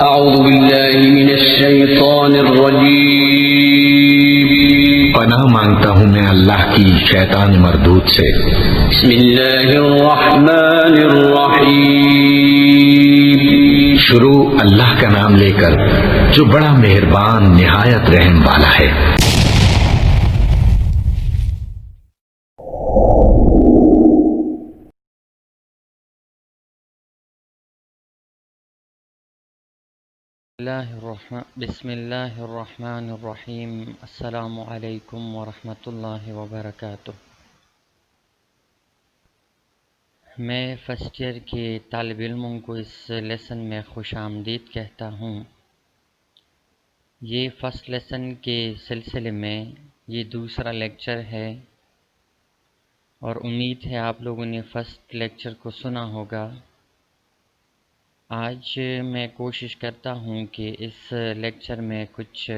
أعوذ بالله من الشيطان الرجيم. پناہ مانگتا ہوں میں اللہ کی شیطان مردود سے۔ بسم الله الرحمن الرحيم. شروع اللہ کا نام لے کر جو بڑا مہربان نہایت رحم والا ہے۔ بسم اللہ الرحمن الرحیم۔ السلام علیکم ورحمۃ اللہ وبرکاتہ۔ میں فرسٹ ایئر کے طالب علموں کو اس لیسن میں خوش آمدید کہتا ہوں۔ یہ فرسٹ لیسن کے سلسلے میں یہ دوسرا لیکچر ہے اور امید ہے آپ لوگوں نے فرسٹ لیکچر کو سنا ہوگا۔ آج میں کوشش کرتا ہوں کہ اس لیکچر میں کچھ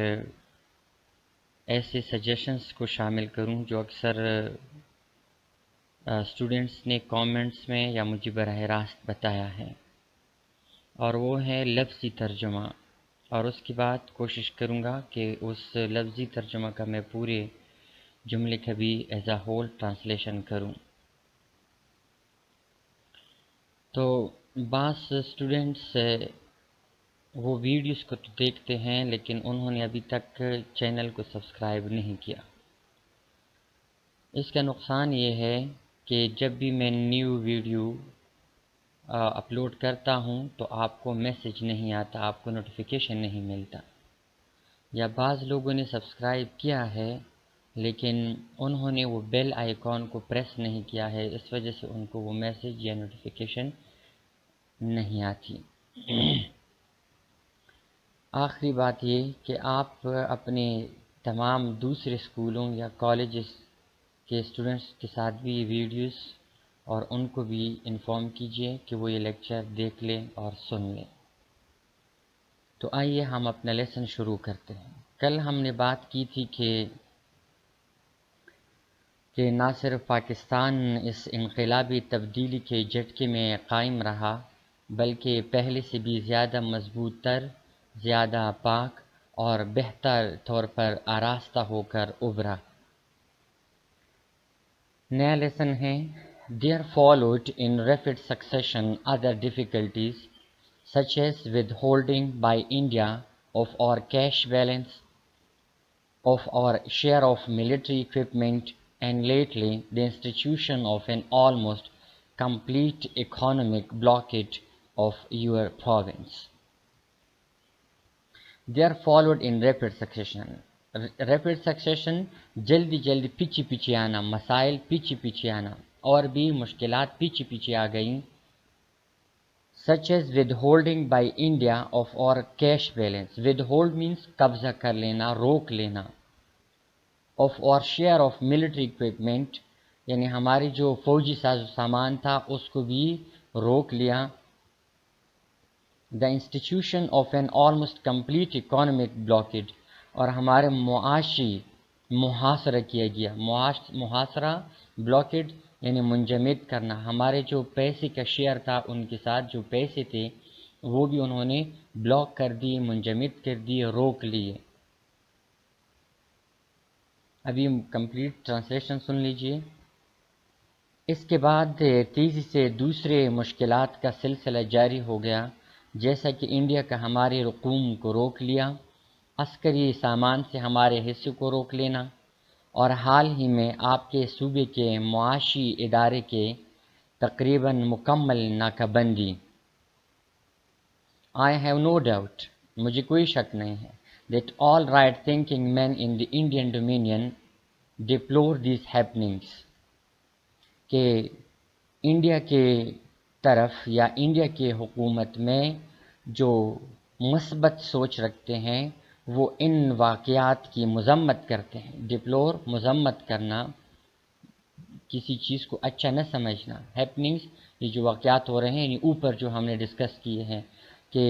ایسے سجیشنز کو شامل کروں جو اکثر اسٹوڈنٹس نے کامنٹس میں یا مجھے براہ راست بتایا ہے، اور وہ ہے لفظی ترجمہ، اور اس کے بعد کوشش کروں گا کہ اس لفظی ترجمہ کا میں پورے جملے کا بھی ایز اے ہول ٹرانسلیشن کروں۔ تو بعض اسٹوڈنٹس وہ ویڈیوز کو تو دیکھتے ہیں لیکن انہوں نے ابھی تک چینل کو سبسکرائب نہیں کیا۔ اس کا نقصان یہ ہے کہ جب بھی میں نیو ویڈیو اپلوڈ کرتا ہوں تو آپ کو میسج نہیں آتا، آپ کو نوٹیفیکیشن نہیں ملتا، یا بعض لوگوں نے سبسکرائب کیا ہے لیکن انہوں نے وہ بیل آئیکن کو پریس نہیں کیا ہے، اس وجہ سے ان کو وہ میسج یا نوٹیفیکیشن نہیں آتی۔ آخری بات یہ کہ آپ اپنے تمام دوسرے اسکولوں یا کالجز کے اسٹوڈنٹس کے ساتھ بھی یہ ویڈیوز اور ان کو بھی انفارم کیجئے کہ وہ یہ لیکچر دیکھ لیں اور سن لیں۔ تو آئیے ہم اپنا لیسن شروع کرتے ہیں۔ کل ہم نے بات کی تھی کہ نہ صرف پاکستان اس انقلابی تبدیلی کے جھٹکے میں قائم رہا بلکہ پہلے سے بھی زیادہ مضبوط تر، زیادہ پاک اور بہتر طور پر آراستہ ہو کر ابھرا۔ نیا لیسن ہے There followed in rapid succession other difficulties such as withholding by India of our cash balance, of our share of military equipment, and lately the institution of an almost complete economic blockade of your province. There followed in rapid succession. Rapid succession جلدی جلدی پیچھے پیچھے آنا، مسائل پیچھے پیچھے آنا اور بھی مشکلات پیچھے پیچھے آ گئیں۔ Such as withholding by India of our cash balance. Withhold means قبضہ کر لینا، روک لینا۔ Of our share of military equipment یعنی ہماری جو فوجی ساز و سامان تھا اس کو بھی روک لیا۔ The institution of an almost complete economic blockade اور ہمارے معاشی محاصرہ کیا گیا۔ محاصرہ بلاکیڈ یعنی منجمد کرنا، ہمارے جو پیسے کا شیئر تھا ان کے ساتھ جو پیسے تھے وہ بھی انہوں نے بلاک کر دیے، منجمد کر دیے، روک لیے۔ ابھی کمپلیٹ ٹرانسلیشن سن لیجئے۔ اس کے بعد تیزی سے دوسرے مشکلات کا سلسلہ جاری ہو گیا، جیسا کہ انڈیا کا ہمارے رقوم کو روک لیا، عسکری سامان سے ہمارے حصے کو روک لینا، اور حال ہی میں آپ کے صوبے کے معاشی ادارے کے تقریباً مکمل ناکہ بندی۔ I have no doubt مجھے کوئی شک نہیں ہے that all right thinking men in the Indian Dominion deplore these happenings کہ انڈیا کے طرف یا انڈیا کے حکومت میں جو مثبت سوچ رکھتے ہیں وہ ان واقعات کی مذمت کرتے ہیں۔ ڈپلور مذمت کرنا، کسی چیز کو اچھا نہ سمجھنا۔ ہیپننگز یہ جو واقعات ہو رہے ہیں یعنی اوپر جو ہم نے ڈسکس کیے ہیں کہ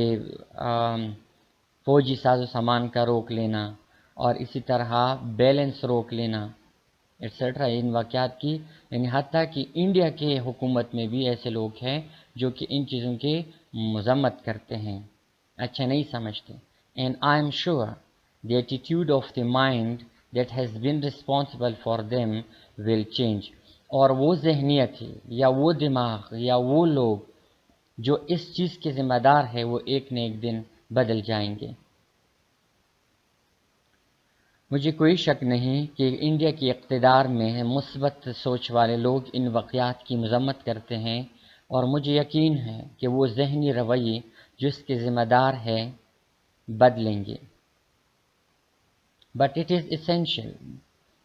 فوجی ساز و سامان کا روک لینا اور اسی طرح بیلنس روک لینا ایٹسیٹرا، ان واقعات کی یعنی حتیٰ کہ انڈیا کے حکومت میں بھی ایسے لوگ ہیں جو کہ ان چیزوں کی مذمت کرتے ہیں۔ اچھا نہیں سمجھتے. And I am sure the attitude of the mind that has been responsible for them will change. اور وہ ذہنیت ہے یا وہ دماغ یا وہ لوگ جو اس چیز کے ذمہ دار ہے وہ ایک نہ ایک دن بدل جائیں گے. مجھے کوئی شک نہیں کہ انڈیا کی اقتدار میں مثبت سوچ والے لوگ ان واقعات کی مذمت کرتے ہیں، اور مجھے یقین ہے کہ وہ ذہنی رویے جو اس کے ذمہ دار ہے بدلیں گے. But it is essential,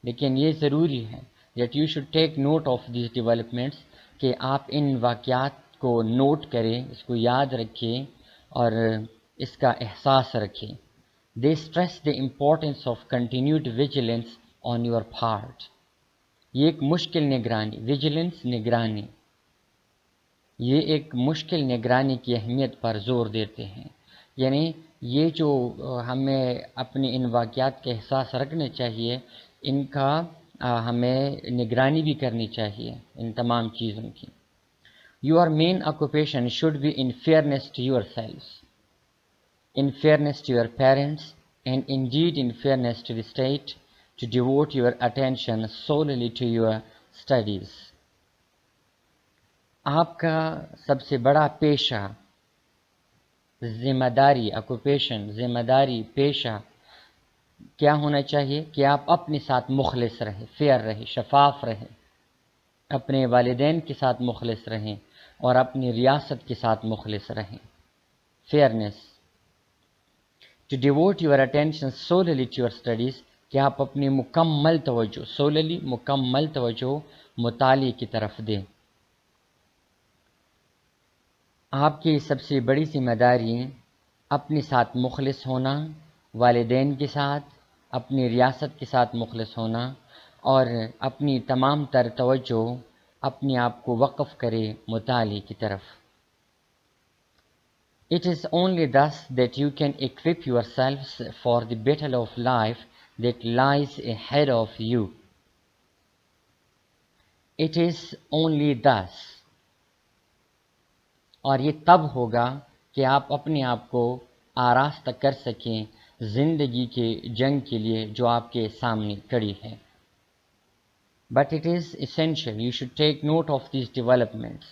لیکن یہ ضروری ہے that you should take note of these developments، کہ آپ ان واقعات کو نوٹ کریں، اس کو یاد رکھیں اور اس کا احساس رکھیں. They stress the importance of continued vigilance on your part. یہ ایک مشکل نگرانی، vigilance نگرانی، یہ ایک مشکل نگرانی کی اہمیت پر زور دیتے ہیں. یعنی یہ جو ہمیں اپنے ان واقعات کے احساس رکھنے چاہیے، ان کا ہمیں نگرانی بھی کرنی چاہیے ان تمام چیزوں کی. Your main occupation should be in fairness to yourselves, in fairness to your parents, and indeed in fairness to the state, to devote your attention solely to your studies. آپ کا سب سے بڑا پیشہ، ذمہ داری، آکوپیشن، ذمہ داری، پیشہ کیا ہونا چاہیے کہ آپ اپنے ساتھ مخلص رہیں، فیئر رہیں، شفاف رہیں، اپنے والدین کے ساتھ مخلص رہیں اور اپنی ریاست کے ساتھ مخلص رہیں. Fairness. To devote your attention solely to your studies, کہ آپ اپنی مکمل توجہ، سوللی مکمل توجہ مطالعے کی طرف دیں. آپ کی سب سے بڑی ذمہ داری اپنے ساتھ مخلص ہونا، والدین کے ساتھ، اپنی ریاست کے ساتھ مخلص ہونا، اور اپنی تمام تر توجہ اپنے آپ کو وقف کرے مطالعے کی طرف. It is only thus that you can equip yourselves for the battle of life that lies ahead of you. It is only thus. اور یہ تب ہوگا کہ آپ اپنے آپ کو آراستہ کر سکیں زندگی کے جنگ کے لیے جو آپ کے سامنے کھڑی ہے. But it is essential you should take note of these developments.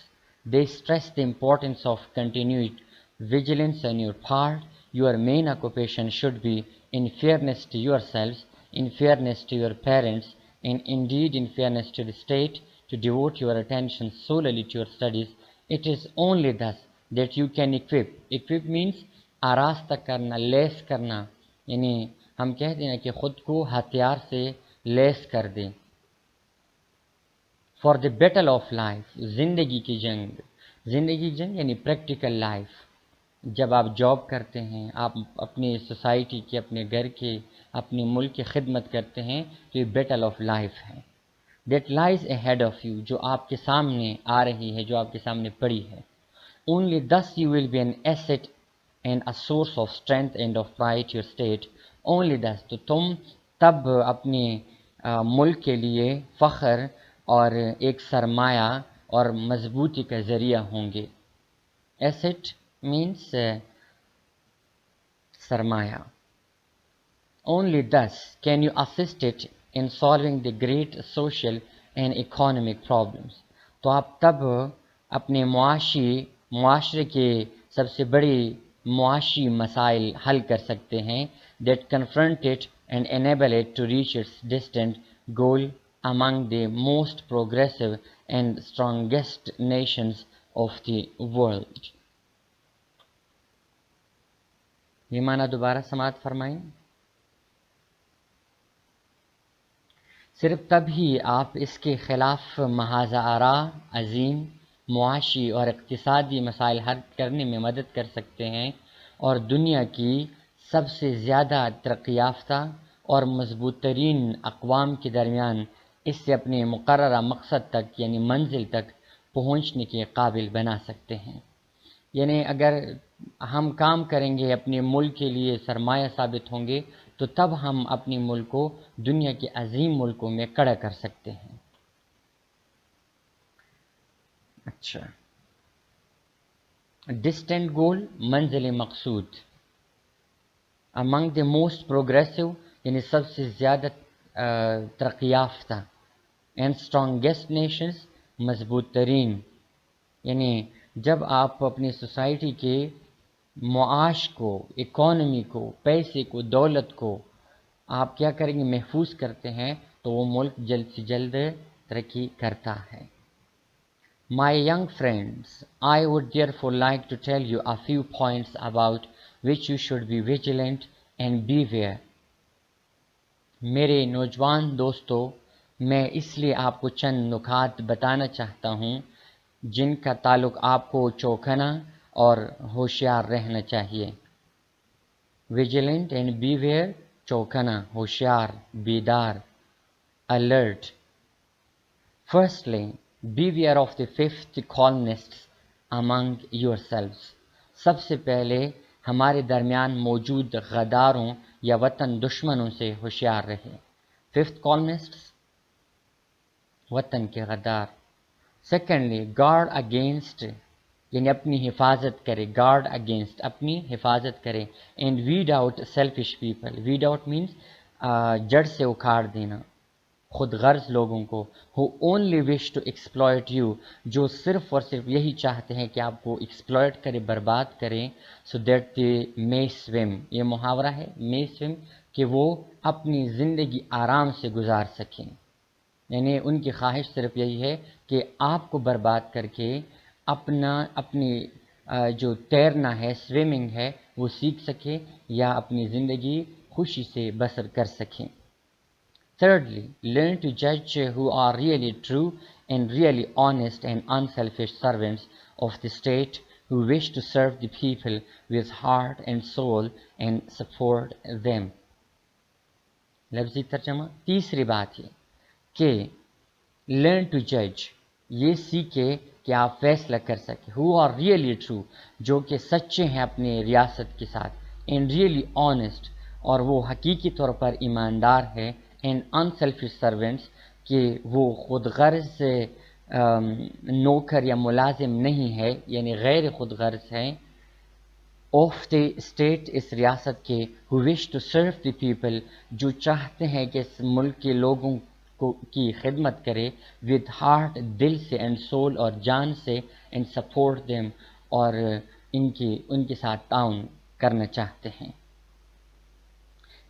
They stress the importance of continued vigilance on your part. Your main occupation should be in fairness to yourselves, in fairness to your parents, and indeed in fairness to the state, to devote your attention solely to your studies. It is only thus that you can equip. Equip means آراستہ کرنا، لیس کرنا، یعنی ہم کہتے ہیں کہ خود کو ہتھیار سے لیس کر دیں. For the battle of life, زندگی کی جنگ. زندگی کی جنگ یعنی پریکٹیکل لائف. جب آپ جاب کرتے ہیں، آپ اپنی سوسائٹی کے، اپنے گھر کے، اپنے ملک کی خدمت کرتے ہیں، تو یہ بیٹل آف لائف ہے. That lies ahead of you, جو آپ کے سامنے آ رہی ہے، جو آپ کے سامنے پڑی ہے. Only this you will be an asset and a source of strength and of pride to your state. Only this, تو تم تب اپنے ملک کے لیے فخر اور ایک سرمایہ اور مضبوطی کا ذریعہ ہوں گے. ایسٹ مینس سرمایہ. Only thus can you assist it in solving the great social and economic problems. تو آپ تب اپنے معاشرے کے سب سے بڑی معاشی مسائل حل کر سکتے ہیں. that confront it and enable it to reach its distant goal among the most progressive and strongest nations of the world. یہ معنی دوبارہ سماعت فرمائیں. صرف تب ہی آپ اس کے خلاف محاذ آراء عظیم معاشی اور اقتصادی مسائل حل کرنے میں مدد کر سکتے ہیں، اور دنیا کی سب سے زیادہ ترقی یافتہ اور مضبوط ترین اقوام کے درمیان اس سے اپنے مقررہ مقصد تک یعنی منزل تک پہنچنے کے قابل بنا سکتے ہیں. یعنی اگر ہم کام کریں گے، اپنے ملک کے لیے سرمایہ ثابت ہوں گے، تو تب ہم اپنے ملک کو دنیا کے عظیم ملکوں میں کھڑا کر سکتے ہیں. اچھا، ڈسٹینٹ گول، منزل مقصود. among the most progressive یعنی سب سے زیادہ ترقی یافتہ and strongest nations مضبوط ترین. یعنی جب آپ اپنی سوسائٹی کے معاش کو، اکانومی کو، پیسے کو، دولت کو آپ کیا کریں گے، محفوظ کرتے ہیں تو وہ ملک جلد سے جلد ترقی کرتا ہے. My young friends, I would therefore like to tell you a few points about which you should be vigilant and beware. میرے نوجوان دوستو، میں اس لیے آپ کو چند نکات بتانا چاہتا ہوں جن کا تعلق آپ کو چوکنا اور ہوشیار رہنا چاہیے. Vigilant and beware، چوکنا، ہوشیار، بیدار، alert. Firstly, beware of the fifth columnists among yourselves. سب سے پہلے ہمارے درمیان موجود غداروں یا وطن دشمنوں سے ہوشیار رہے. ففتھ columnists، وطن کے غدار. Secondly, guard against یعنی اپنی حفاظت کرے، guard against اپنی حفاظت کرے. And weed out selfish people. Weed out means جڑ سے اکھاڑ دینا خود غرض لوگوں کو. who only wish to exploit you، جو صرف اور صرف یہی چاہتے ہیں کہ آپ کو ایکسپلوئٹ کرے، برباد کریں. so that they may swim، یہ محاورہ ہے may swim، کہ وہ اپنی زندگی آرام سے گزار سکیں. یعنی ان کی خواہش صرف یہی ہے کہ آپ کو برباد کر کے اپنی جو تیرنا ہے، سوئمنگ ہے، وہ سیکھ سکیں یا اپنی زندگی خوشی سے بسر کر سکیں. Thirdly, learn to judge who are really true and really honest and unselfish servants of the state who wish to serve the people with heart and soul and support them. لفظی ترجمہ. تیسری بات یہ کہ learn to judge، یہ سیکھے کہ آپ فیصلہ کر سکیں. who are really true، جو کہ سچے ہیں اپنے ریاست کے ساتھ. and really honest، اور وہ حقیقی طور پر ایماندار ہے. and unselfish servants، کہ وہ خود غرض سے نوکر یا ملازم نہیں ہے، یعنی غیر خود غرض ہیں. of the state، اس ریاست کے. who wish to serve the people، جو چاہتے ہیں کہ اس ملک کے لوگوں کی خدمت کرے. with heart، دل سے. and soul، اور جان سے. and support them، اور ان کے ساتھ تعاون کرنا چاہتے ہیں.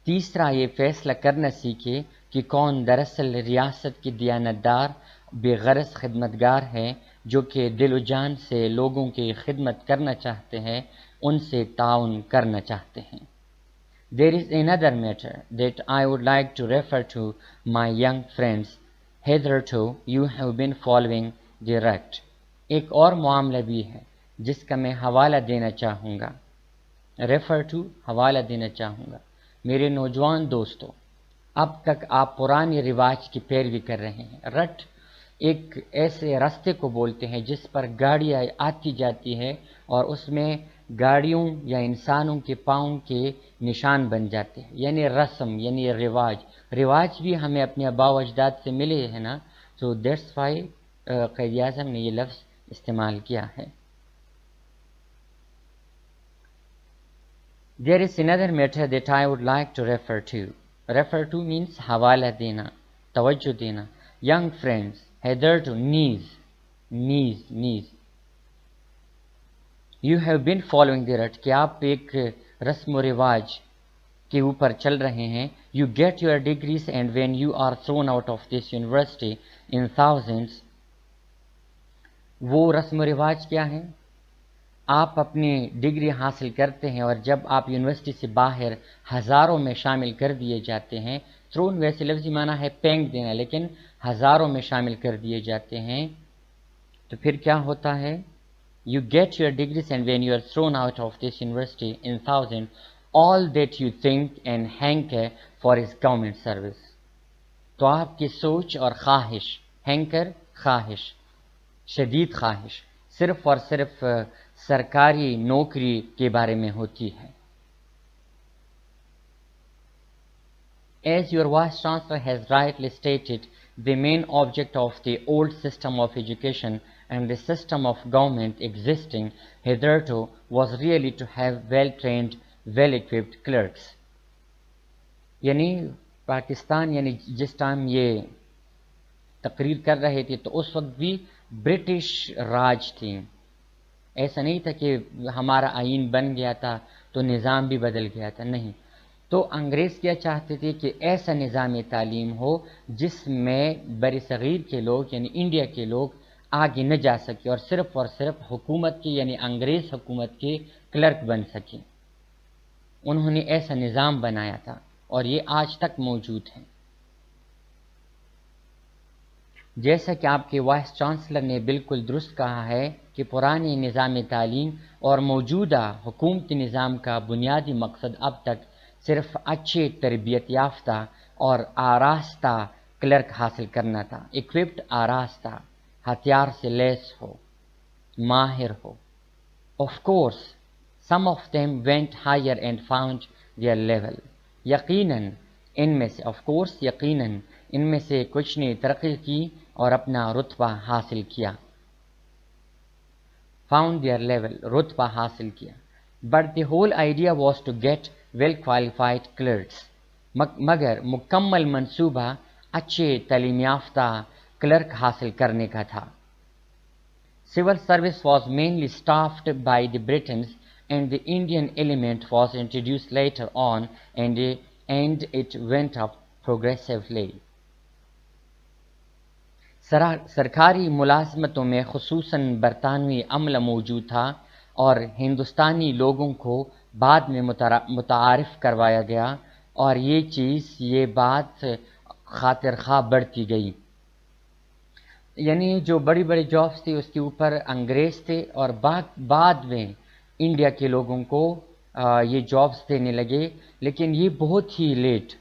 تیسرا، یہ فیصلہ کرنا سیکھے کہ کون دراصل ریاست کی دیانتدار بے غرض خدمتگار ہیں جو کہ دل و جان سے لوگوں کی خدمت کرنا چاہتے ہیں، ان سے تعاون کرنا چاہتے ہیں. There is another matter that I would like to refer to my young friends. Hitherto you have been following the rut. ایک اور معاملہ بھی ہے جس کا میں حوالہ دینا چاہوں گا. refer to، حوالہ دینا چاہوں گا. میرے نوجوان دوستو، اب تک آپ پرانے رواج کی پیروی کر رہے ہیں. رٹ ایک ایسے راستے کو بولتے ہیں جس پر گاڑیاں آتی جاتی ہے اور اس میں گاڑیوں یا انسانوں کے پاؤں کے نشان بن جاتے ہیں. یعنی رسم، یعنی رواج. رواج بھی ہمیں اپنے آباء و اجداد سے ملے ہیں نا. تو دیٹس وائی قائد اعظم نے یہ لفظ استعمال کیا ہے. There is another matter that I would like to refer to. Refer to means حوالہ دینا، توجہ دینا. Young friends, hitherto knees. You have been following the rut، کہ آپ ایک رسم و رواج کے اوپر چل رہے ہیں. You get your degrees and when you are thrown out of this university in thousands. وہ رسم و رواج کیا ہیں؟ آپ اپنی ڈگری حاصل کرتے ہیں اور جب آپ یونیورسٹی سے باہر ہزاروں میں شامل کر دیے جاتے ہیں. تھرون ویسے لفظی معنی ہے پھینک دینا، لیکن ہزاروں میں شامل کر دیے جاتے ہیں تو پھر کیا ہوتا ہے؟ You get your degrees and when you are thrown out of this university in thousands, all that you think and hanker for is government service. تو آپ کی سوچ اور خواہش، ہینکر خواہش، شدید خواہش، صرف اور صرف سرکاری نوکری کے بارے میں ہوتی ہے. As your vice chancellor has rightly stated, the main object of the old system of education and the system of government existing hitherto was really to have well-trained well equipped clerks. یعنی پاکستان یعنی جس time یہ تقریر کر رہے تھے تو اس وقت بھی برٹش راج تھی. ایسا نہیں تھا کہ ہمارا آئین بن گیا تھا تو نظام بھی بدل گیا تھا، نہیں. تو انگریز کیا چاہتے تھے کہ ایسا نظام تعلیم ہو جس میں بر صغیر کے لوگ یعنی انڈیا کے لوگ آگے نہ جا سکے اور صرف حکومت کے یعنی انگریز حکومت کے کلرک بن سکیں. انہوں نے ایسا نظام بنایا تھا اور یہ آج تک موجود ہے. جیسا کہ آپ کے وائس چانسلر نے بالکل درست کہا ہے کہ پرانے نظام تعلیم اور موجودہ حکومتی نظام کا بنیادی مقصد اب تک صرف اچھے تربیت یافتہ اور آراستہ کلرک حاصل کرنا تھا. اکوپڈ آراستہ، ہتھیار سے لیس ہو، ماہر ہو. Of course, some of them went higher and found their level. یقیناً ان میں سے کچھ نے ترقی کی اور اپنا رتبہ حاصل کیا. Found their level، رتبہ حاصل کیا. But the whole idea was to get well qualified clerks. مگر مکمل منصوبہ اچھے تعلیم یافتہ کلرک حاصل کرنے کا تھا. Civil service was mainly staffed by the Britons and the Indian element was introduced later on and it went up progressively. سرکاری ملازمتوں میں خصوصاً برطانوی عملہ موجود تھا اور ہندوستانی لوگوں کو بعد میں متعارف کروایا گیا اور یہ بات خاطر خواہ بڑھتی گئی. یعنی جو بڑی بڑی جابس تھی اس کے اوپر انگریز تھے اور بعد میں انڈیا کے لوگوں کو یہ جابس دینے لگے، لیکن یہ بہت ہی late.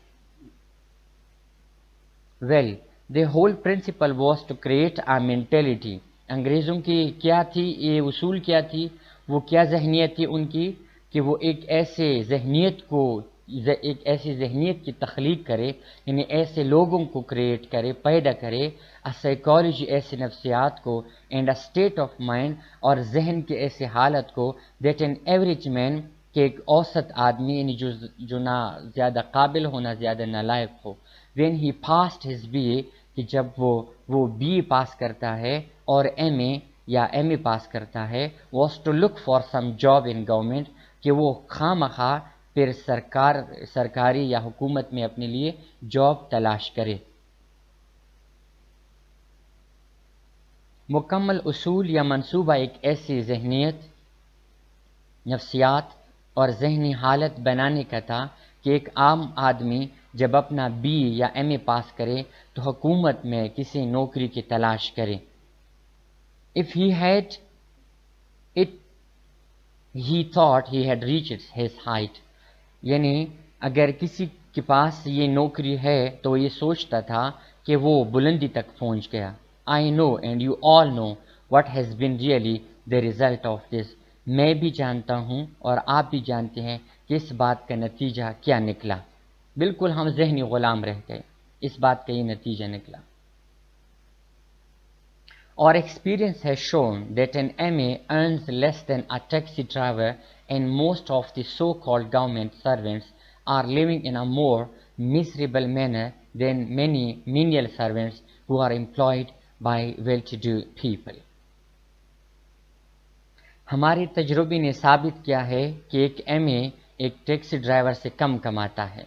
Well the whole principle was to create a mentality. انگریزوں کی کیا تھی یہ اصول کیا تھی، وہ کیا ذہنیت تھی ان کی کہ وہ ایک ایسی ذہنیت کی تخلیق کرے، یعنی ایسے لوگوں کو کریٹ کرے، پیدا کرے، سائیکالوجی ایسے نفسیات کو، and a state of mind اور ذہن کے ایسے حالت کو دیٹ این ایوریج مین کہ ایک اوسط آدمی یعنی جو نہ زیادہ قابل ہو نہ زیادہ نالائق ہو. when he passed his BA کہ جب وہ BA پاس کرتا ہے اور MA پاس کرتا ہے was to look for some job in government کہ وہ خواہ پھر سرکاری یا حکومت میں اپنے لیے جاب تلاش کرے. مکمل اصول یا منصوبہ ایک ایسی ذہنیت، نفسیات اور ذہنی حالت بنانے کا تھا کہ ایک عام آدمی جب اپنا BA یا MA پاس کرے تو حکومت میں کسی نوکری کی تلاش کرے. If he had it, he thought he had reached his height. یعنی اگر کسی کے پاس یہ نوکری ہے تو یہ سوچتا تھا کہ وہ بلندی تک پہنچ گیا. I know and you all know what has been really the result of this. میں بھی جانتا ہوں اور آپ بھی جانتے ہیں کہ اس بات کا نتیجہ کیا نکلا. بالکل ہم ذہنی غلام رہ گئے، اس بات کا یہ نتیجہ نکلا. Our experience has shown that an MA earns less than a taxi driver and most of the so-called government servants are living in a more miserable manner than many menial servants who are employed by well-to-do people. ہمارے تجربے نے ثابت کیا ہے کہ ایک MA ایک taxi driver سے کم کماتا ہے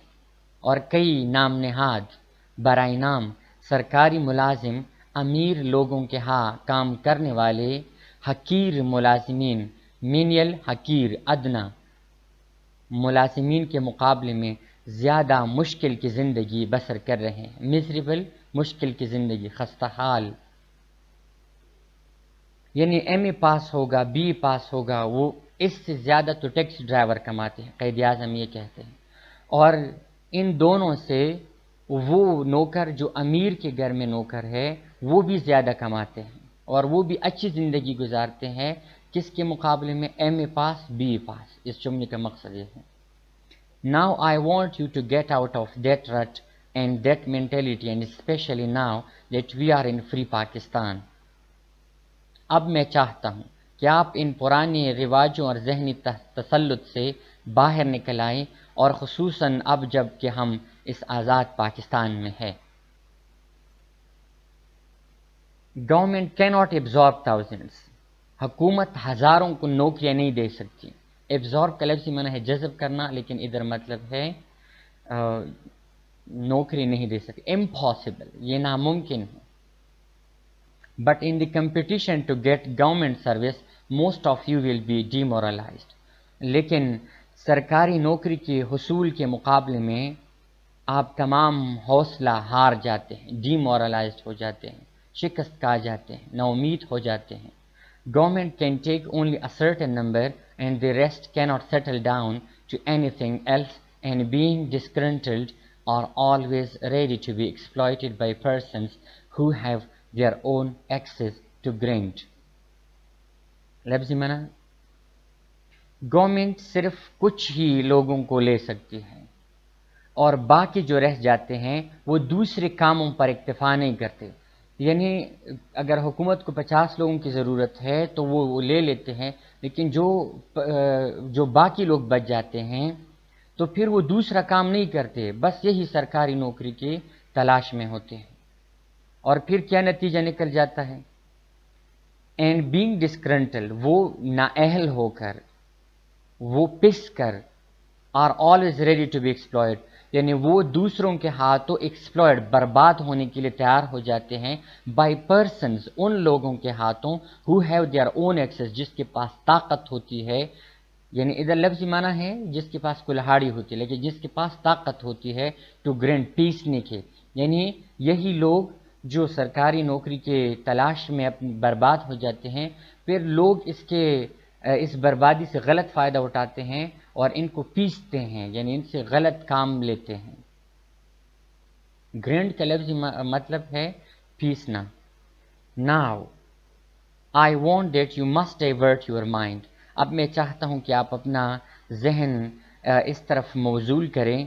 اور کئی نام نہاد برائے نام سرکاری ملازم امیر لوگوں کے ہاں کام کرنے والے حقیر ملازمین، مینیل حقیر ادنا ملازمین کے مقابلے میں زیادہ مشکل کی زندگی بسر کر رہے ہیں. میزریبل مشکل کی زندگی، خستہ حال. یعنی MA پاس ہوگا، BA پاس ہوگا، وہ اس سے زیادہ تو ٹیکسی ڈرائیور کماتے ہیں، قائد اعظم یہ کہتے ہیں. اور ان دونوں سے وہ نوکر جو امیر کے گھر میں نوکر ہے وہ بھی زیادہ کماتے ہیں اور وہ بھی اچھی زندگی گزارتے ہیں. کس کے مقابلے میں؟ MA پاس، BA پاس. اس جملے کا مقصد یہ ہے. Now I want you to get out of that rut and that mentality and especially now that we are in free Pakistan. اب میں چاہتا ہوں کہ آپ ان پرانے رواجوں اور ذہنی تسلط سے باہر نکل آئیں، اور خصوصاً اب جب کہ ہم اس آزاد پاکستان میں ہے۔ گورنمنٹ کی ناٹ ایبزارب تھاؤزنڈس، حکومت ہزاروں کو نوکریاں نہیں دے سکتی۔ ایبزارب کا لفظی معنی ہے جذب کرنا، لیکن ادھر مطلب ہے نوکری نہیں دے سکتی۔ امپاسبل، یہ ناممکن ہے۔ But in the competition to get government service most of you will be demoralized, لیکن سرکاری نوکری کے حصول کے مقابلے میں آپ تمام حوصلہ ہار جاتے ہیں، ڈیمورلائزڈ ہو جاتے ہیں، شکست کھا جاتے ہیں، نا امید ہو جاتے ہیں۔ Government can take only a certain number and the rest کی not settle down to any thing else and being ڈسگرنٹلڈ are always ready to be exploited by persons who have their own access to grant۔ لفظی معنی، government صرف کچھ ہی لوگوں کو لے سکتی ہے اور باقی جو رہ جاتے ہیں وہ دوسرے کاموں پر اکتفا نہیں کرتے۔ یعنی اگر حکومت کو 50 لوگوں کی ضرورت ہے تو وہ لے لیتے ہیں، لیکن جو باقی لوگ بچ جاتے ہیں تو پھر وہ دوسرا کام نہیں کرتے، بس یہی سرکاری نوکری کی تلاش میں ہوتے ہیں۔ اور پھر کیا نتیجہ نکل جاتا ہے؟ اینڈ بینگ ڈسگرنٹل، وہ نااہل ہو کر، وہ پس کر، are always ready to be exploited, یعنی وہ دوسروں کے ہاتھوں ایکسپلائڈ، برباد ہونے کے لیے تیار ہو جاتے ہیں، بائی پرسنز، ان لوگوں کے ہاتھوں who have their own access, جس کے پاس طاقت ہوتی ہے۔ یعنی ادھر لفظی معنی ہے جس کے پاس کلہاڑی ہوتی ہے، لیکن جس کے پاس طاقت ہوتی ہے ٹو گرینڈ، پیسنے کے، یعنی یہی لوگ جو سرکاری نوکری کے تلاش میں برباد ہو جاتے ہیں، پھر لوگ اس بربادی سے غلط فائدہ اٹھاتے ہیں اور ان کو پیستے ہیں، یعنی ان سے غلط کام لیتے ہیں۔ گرینڈ کا لفظی مطلب ہے پیسنا۔ Now I want that you must divert your mind, اب میں چاہتا ہوں کہ آپ اپنا ذہن اس طرف موصول کریں۔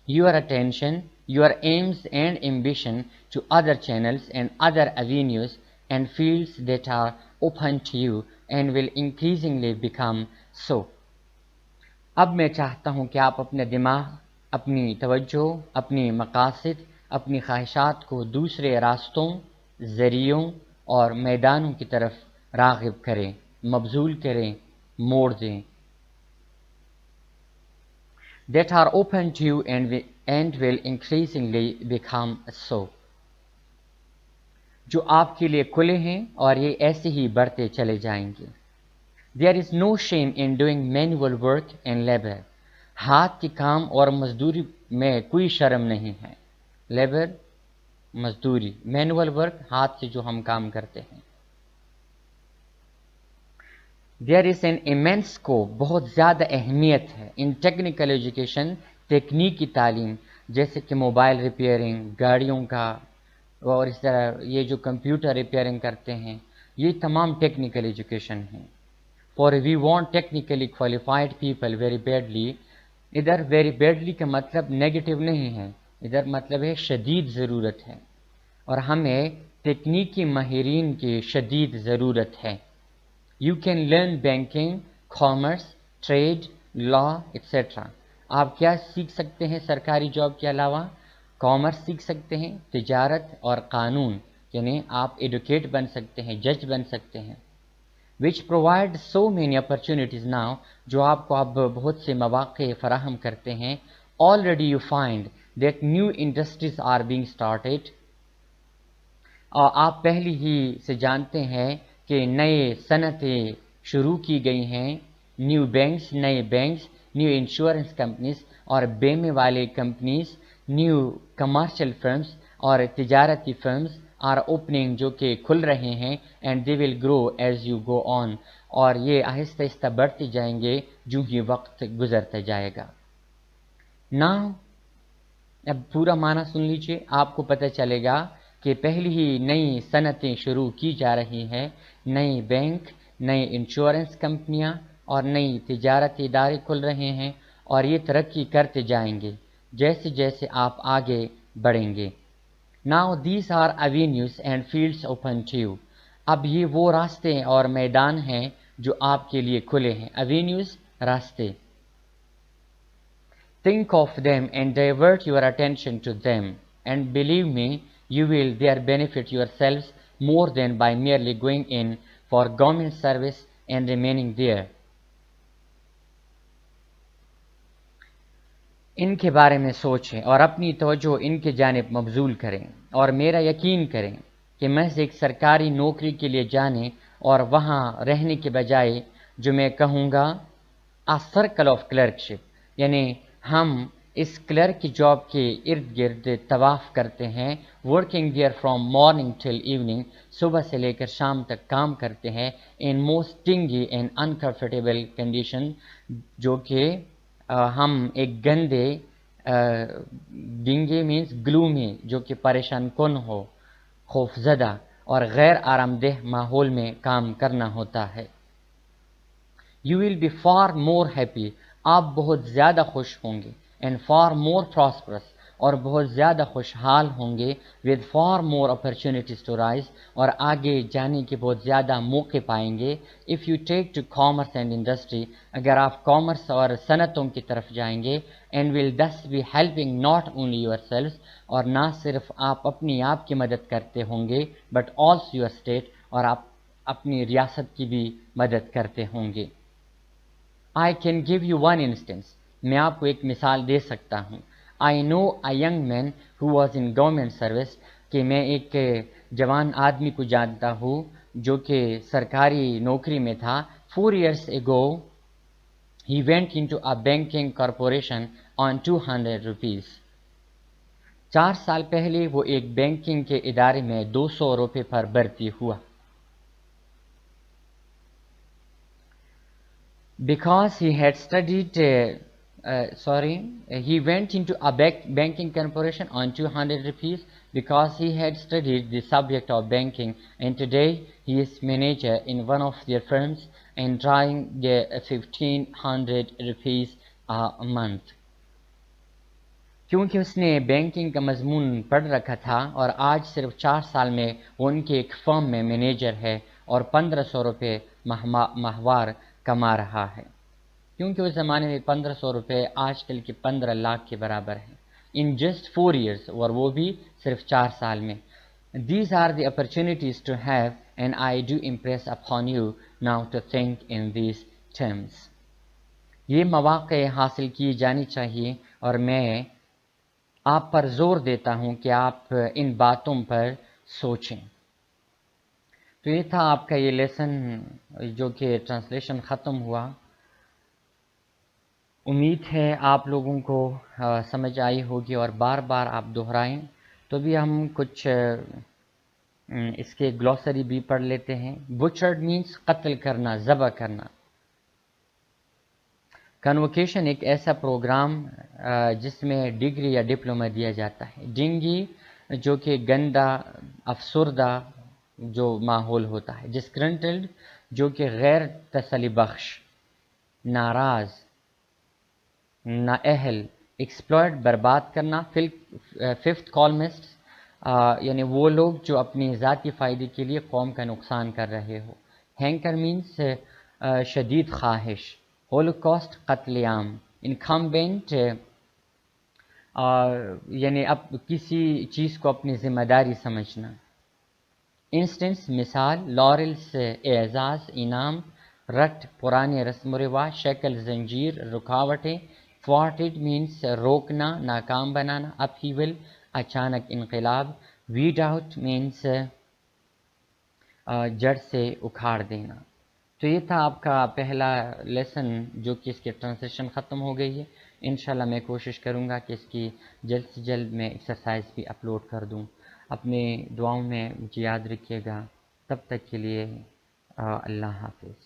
Your attention, your aims and ambition to other channels and other avenues and fields that are open to you and will increasingly become so. اب میں چاہتا ہوں کہ آپ اپنے دماغ، اپنی توجہ، اپنی مقاصد، اپنی خواہشات کو دوسرے راستوں، ذریعوں اور میدانوں کی طرف راغب کریں، مبذول کریں، موڑ دیں۔ that are open to you and will increasingly become so، جو آپ کے لیے کھلے ہیں اور یہ ایسے ہی بڑھتے چلے جائیں گے۔ there is no shame in doing manual work and labor، ہاتھ کے کام اور مزدوری میں کوئی شرم نہیں ہے۔ لیبر مزدوری، مینول ورک ہاتھ سے جو ہم کام کرتے ہیں۔ there is an immense scope، بہت زیادہ اہمیت ہے، in technical education، تکنیکی تعلیم، جیسے کہ موبائل ریپیئرنگ، گاڑیوں کا، اور اس طرح یہ جو کمپیوٹر ریپیئرنگ کرتے ہیں، یہ تمام ٹیکنیکل ایجوکیشن ہیں۔ for we want technically qualified people very badly، ادھر very badly کا مطلب نیگیٹو نہیں ہے، ادھر مطلب ہے شدید ضرورت ہے، اور ہمیں تکنیکی ماہرین کی شدید ضرورت ہے۔ You can learn banking، commerce، trade، law، etc۔ آپ کیا سیکھ سکتے ہیں سرکاری جاب کے علاوہ؟ کامرس سیکھ سکتے ہیں، تجارت اور قانون، یعنی آپ ایڈوکیٹ بن سکتے ہیں، جج بن سکتے ہیں۔ which provide so many opportunities now، جو آپ کو اب بہت سے مواقع فراہم کرتے ہیں۔ already you find that new industries are being started، اور آپ پہلی ہی سے جانتے ہیں کہ نئے صنعتیں شروع کی گئی ہیں۔ نیو بینکس، نئے بینکس، نیو انشورنس کمپنیز اور بیمے والے کمپنیز، نیو کمرشل فرمز اور تجارتی فرمز آر اوپننگ، جو کہ کھل رہے ہیں، and they will grow as you go on, اور یہ آہستہ آہستہ بڑھتے جائیں گے جو ہی وقت گزرتا جائے گا۔ اب پورا معنی سن لیجئے، آپ کو پتہ چلے گا کہ پہلی ہی نئی صنعتیں شروع کی جا رہی ہیں، نئی بینک، نئی انشورنس کمپنیاں اور نئی تجارتی ادارے کھل رہے ہیں، اور یہ ترقی کرتے جائیں گے جیسے جیسے آپ آگے بڑھیں گے۔ Now these are avenues and fields open to you، اب یہ وہ راستے اور میدان ہیں جو آپ کے لیے کھلے ہیں۔ Avenues راستے. Think of them and divert your attention to them, and believe me, you will there benefit yourselves more than by merely going in for government service and remaining there. ان کے بارے میں سوچیں اور اپنی توجہ ان کے جانب مبذول کریں، اور میرا یقین کریں کہ محض ایک سرکاری نوکری کے لیے جانے اور وہاں رہنے کے بجائے جو میں کہوں گا a circle of clerkship، یعنی ہم اس کلرک کی جاب کے ارد گرد طواف کرتے ہیں، working there from morning till evening، صبح سے لے کر شام تک کام کرتے ہیں، in most stingy and uncomfortable condition، جو کہ ہم ایک گندے ڈنگے مینس گلومی، جو کہ پریشان کن ہو، خوفزدہ اور غیر آرام دہ ماحول میں کام کرنا ہوتا ہے. You will be far more happy، آپ بہت زیادہ خوش ہوں گے، and far more prosperous، اور بہت زیادہ خوشحال ہوں گے، with far more opportunities to rise، اور آگے جانے کے بہت زیادہ موقع پائیں گے. if you take to commerce and industry، اگر آپ کامرس اور صنعتوں کی طرف جائیں گے، and will thus be helping not only yourselves، اور نہ صرف آپ اپنی آپ کی مدد کرتے ہوں گے، but also your state، اور آپ اپنی ریاست کی بھی مدد کرتے ہوں گے. I can give you one instance، میں آپ کو ایک مثال دے سکتا ہوں. I know a young man who was in government service، کہ میں ایک جوان آدمی کو جانتا ہوں جو کہ سرکاری نوکری میں تھا. 4 years ago he went into a banking corporation on 200 rupees، 4 سال پہلے وہ ایک بینکنگ کے ادارے میں 200 روپے پر بھرتی ہوا. Because he had studied he went into a banking corporation on 200 rupees because he had studied the subject of banking, and today he is manager in one of their firms and drawing 1500 rupees a month. کیونکہ اس نے banking کا مضمون پڑھ رکھا تھا اور آج صرف 4 سال میں وہ ان کے ایک فرم میں مینیجر ہے اور 1500 روپے ماہوار کما رہا ہے. کیونکہ اس زمانے میں 1500 روپے آج کل کے 15 لاکھ کے برابر ہیں. in just 4 years، اور وہ بھی صرف 4 سال میں. these are the opportunities to have، and I do impress upon you now to think in these terms. یہ مواقع حاصل کی جانی چاہیے اور میں آپ پر زور دیتا ہوں کہ آپ ان باتوں پر سوچیں. تو یہ تھا آپ کا یہ لیسن جو کہ ٹرانسلیشن ختم ہوا. امید ہے آپ لوگوں کو سمجھ آئی ہوگی اور بار بار آپ دہرائیں. تو بھی ہم کچھ اس کے گلوسری بھی پڑھ لیتے ہیں. بچرڈ مینس قتل کرنا، ذبح کرنا. کنوکیشن ایک ایسا پروگرام جس میں ڈگری یا ڈپلومہ دیا جاتا ہے. ڈنگی جو کہ گندا، افسردہ جو ماحول ہوتا ہے. ڈسگرنٹلڈ جو کہ غیر تسلی بخش، ناراض، نااہل. ایکسپلائٹ برباد کرنا. ففتھ کالمسٹ یعنی وہ لوگ جو اپنی ذاتی فائدے کے لیے قوم کا نقصان کر رہے ہو. ہینکر مینس شدید خواہش. ہولوکاسٹ قتل عام. انکمبینٹ یعنی اب کسی چیز کو اپنی ذمہ داری سمجھنا. انسٹنس مثال. لارلس اعزاز، انعام. رٹ پرانے رسم و رواج. شکل زنجیر، رکاوٹیں. تھوارٹڈ مینس روکنا، ناکام بنانا. اپہیول اچانک انقلاب. ویڈ آؤٹ مینس جڑ سے اکھاڑ دینا. تو یہ تھا آپ کا پہلا لیسن جو کہ اس کی ٹرانسلیشن ختم ہو گئی ہے. انشاءاللہ میں کوشش کروں گا کہ اس کی جلد سے جلد میں ایکسرسائز بھی اپلوڈ کر دوں. اپنے دعاؤں میں مجھے یاد رکھیے گا. تب تک کے لیے اللہ حافظ.